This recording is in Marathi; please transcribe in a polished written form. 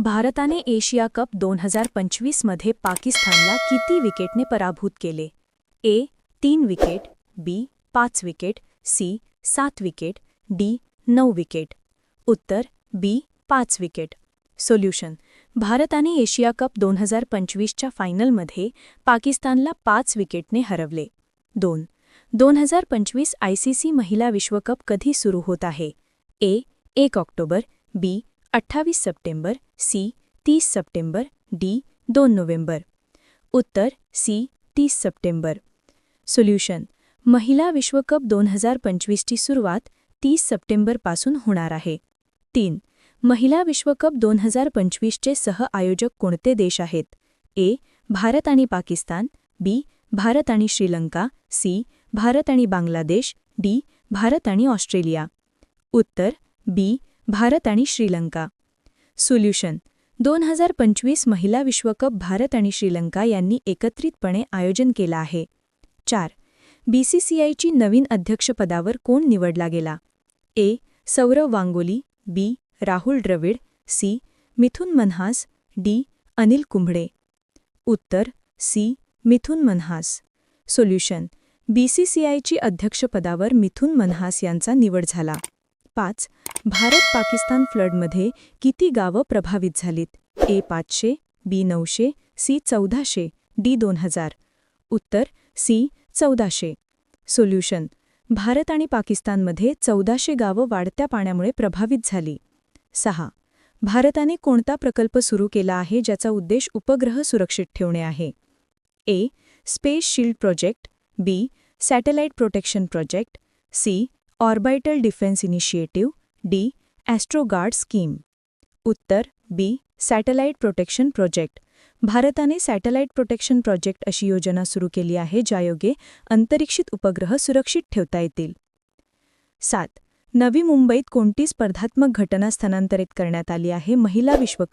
भारताने एशिया कप 2025 मध्ये पाकिस्तानला किती विकेटने पराभूत केले? A. 3 wicket, B. 5 wicket, C. 7 wicket, D. 9 wicket. उत्तर बी. 5 विकेट. सोल्युशन: भारताने एशिया कप 2025च्या फायनलमध्ये पाकिस्तानला 5 विकेटने हरवले. 2. 2025 आयसीसी महिला विश्वकप कधी सुरू होत आहे? A. 1 October, B. 28 September, C. 30 September, D. 2 November. उत्तर सी. 30 सप्टेंबर. सोल्युशन: महिला विश्वकप 2025ची सुरुवात 30 सप्टेंबरपासून होणार आहे. 3. महिला विश्वकप 2025चे सह-आयोजक कोणते देश आहेत? ए. भारत आणि पाकिस्तान, बी. भारत आणि श्रीलंका, सी. भारत आणि बांगलादेश, डी. भारत आणि ऑस्ट्रेलिया. उत्तर बी. भारत आणि श्रीलंका. सोल्युशन: 2025 महिला विश्वकप भारत आणि श्रीलंका यांनी एकत्रितपणे आयोजन केला आहे. 4. बीसीसीआयची नवीन अध्यक्षपदावर कोण निवडला गेला? ए. सौरव गांगुली, बी. राहुल द्रविड, सी. मिथुन मनहास, डी. अनिल कुंबळे. उत्तर सी. मिथुन मनहास. सोल्युशन: बीसीसीआयची अध्यक्षपदावर मिथुन मनहास यांचा निवड झाला. 5. भारत-पाकिस्तान फ्लडमध्ये किती गावं प्रभावित झालीत? ए. 500, बी. 900, सी. 1400, डी. 2000. उत्तर सी. 1400. सोल्युशन: भारत आणि पाकिस्तानमध्ये 1400 गावं वाढत्या पाण्यामुळे प्रभावित झाली. 6. भारताने कोणता प्रकल्प सुरू केला आहे ज्याचा उद्देश उपग्रह सुरक्षित ठेवणे आहे? A. Space shield project, B. Satellite protection project, C. Orbital defence initiative, D. Astroguard scheme. उत्तर बी. Satellite protection project. भारताने सॅटेलाइट प्रोटेक्शन प्रोजेक्ट अशी योजना सुरू केली आहे ज्यायोगे अंतरिक्षित उपग्रह सुरक्षित ठेवता येतील. 7. नवी मुंबईत कोणती स्पर्धात्मक घटना स्थानांतरित करण्यात आली आहे महिला विश्वकप